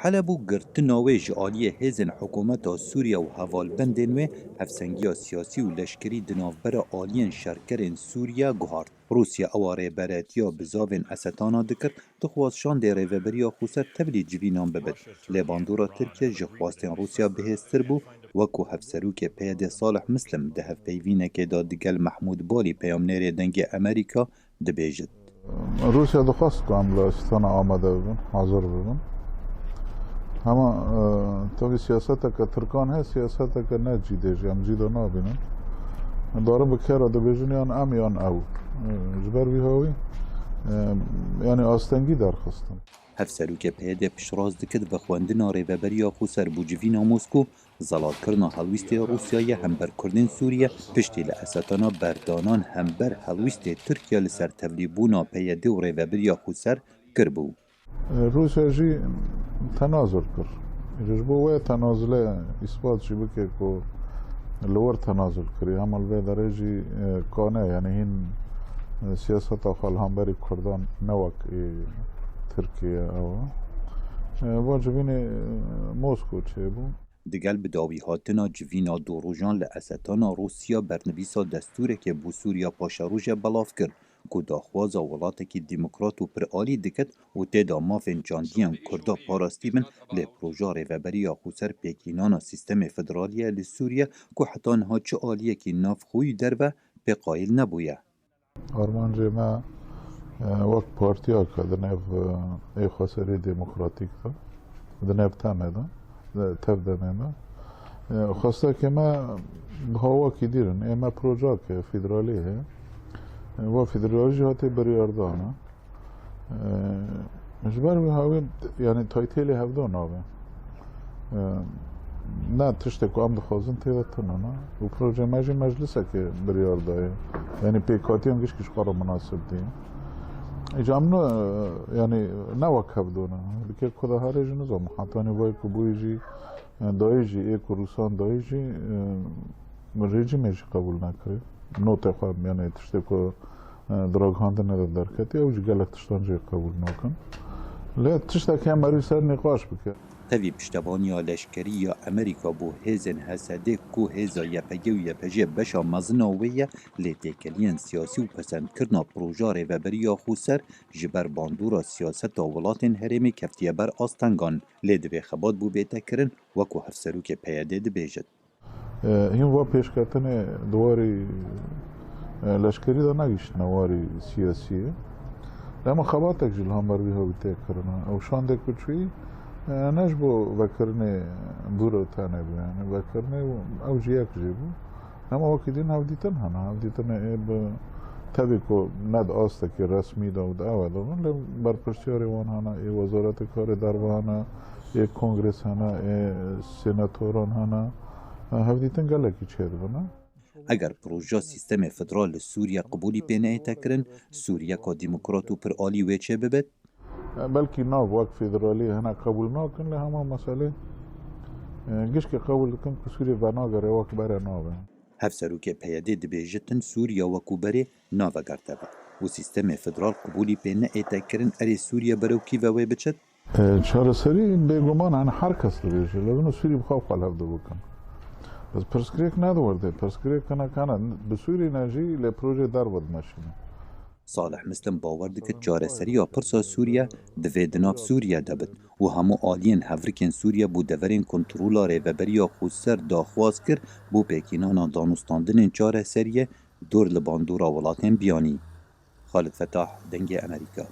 حلب و گرتنا وی جعالی هیزن حکومت سوریه و هوالبندین وی هفسنگی سیاسی و لشکری دنافبر آلین شرکرین سوریه گوهارد. روسیا اواره براتیا بزاوین استانا دکر دخوازشان دی ریوبریا خوسر تبلی جوینان ببد. لیباندورا ترکیه جخواستین روسیا بهستر بو وکو هفسروک پید صالح مسلم ده هفپیوینه که دادگل محمود بالی پیامنیر دنگ امریکا دبیجد. روسیا دخواست که عمل استانا آمده ببین، حاضر ببین. اما توی سیاست که ترکان هست سیاست که نه جیده هم جیده نابینن داره بکره ده بیجنیان ام یان او جبر بی هاوی یعنی آستنگی درخواستن هفسروک پیده پشراز دکد و خواندنا ریوبریا خوسر بوجوینا موسکو زلال کرنا هلویست روسیای همبر کردین سوریه پشتی لأساتانا بردانان همبر هلویست ترکیه لسر تبلیبونا پیده و ریوبریا خوسر کربو. روسیا جی تنازل کرد. جبو وی تنازله اثبات شی بکه کو لور تنازل کری. هم البته درجی کانه یعنی این سیاست آخال همبری کردان نوک ترکیه او واجبین موسکو چه بو. دگل به داوی هاتنا جوینا دوروژان لأساتانا روسیا برنویسا دستوره که بو سوریا پاشاروژ بلاف کرد. کو داخوازا ولاته دموکرات و پرآلی دکت و تیدا مافین جاندیان کردا پاراستی بن لی پروژا ریوبریا خوسر پیکینانا سیستم فدرالیه لسوریه کو حتی انها چه آلیه که ناف خوی در و پی قایل نبویه. آرمانجه ما وقت پارتیا که دنیو ای خسری دموکراتیک دا دنیو تامه دا تف دمه دا خواسته که ما هوا که دیرن ایما پروژا که فدرالیه و فدرالی جهاتی بریاردانه جبر می هاوی یعنی تایتیلی هفته نابه نه تشته که ام دخوازن تیده تنه نه و پروژه مجی مجلسه که بریاردایه یعنی پیکاتی هم گیش قرار مناسب دیه ایجا امنو یعنی نه وک هفته نه بکر کده هره جی نزام حتانی وای که بوی جی دایی جی ایک روسان دایی جی ریجی میجی قبول نکره نو تخواب یعنی تشته که دراغ هانده نداد درکتی او جی گلک تشتان جی قبول نکن لی تشته که هم سر نقاش بکر تاوی پشتوانی لشکری یا امریکا بو هیزن حسده کو هیزا یپگی و یپجی بشا مزناویه لی تیکلین سیاسی و پسند کرنا پروژا ریوبریا خوسر جبر باندورا سیاست ولاتین هرمی کفتیه بر آستنگان لی دوی خباد بو بیتا کرن وکو هفسروک پیاده دبیجد. این وا پیشکتن دواری لشکری دا نگیشت نواری سیاسیه اما خباتک جل هم بر بیها بیتا کرنا او شانده کچوی نش بو وکرنه بورو تانه بیانه وکرنه او جیک جیبو اما وکیدین هاو دیتن هنه هاو دیتن ایب تبی که ند آسته که رسمی داود اوه داون لی برپرسیاری وان هنه ای وزارت کار در هنه ای کنگرس هنه ای سیناتوران هنه هاو دیتن گلکی چه دونه اگر پروژه سیستم فدرال سوریه قبولی پینه تکرن سوریه که دموکرات و پرآلی ویچه ببد بلکه ناو وقت فدرالی هنه قبول نکن لی همه مسئله گیش که قبول کن که سوریه بناگره وقت بره ناوه هفسروک پیاده دبیجتن سوریه وکو بره ناوه گرده و سیستم فدرال قبولی پینه تکرن اری سوریه بروکی و وی بچد چاره سری بگمان هنه هر کس دبیجه لگنو سوریه بخواه خلف دو بکن بس پرسکریک ندورده پرسکریک کنه کنه به سوریه نجی لی پروژه در بود ماشینه صالح مسلم باور دکت چاره سریا پرسا سوریه دوی دناف سوریه دبد و همو آلین هفرکن سوریه بو دورین کنترولا ریوبریا خوسر داخواز کر بو پیکینانا دانستاندن چاره سریه دور لباندورا ولاتین بیانی. خالد فتاح دنگ امریکا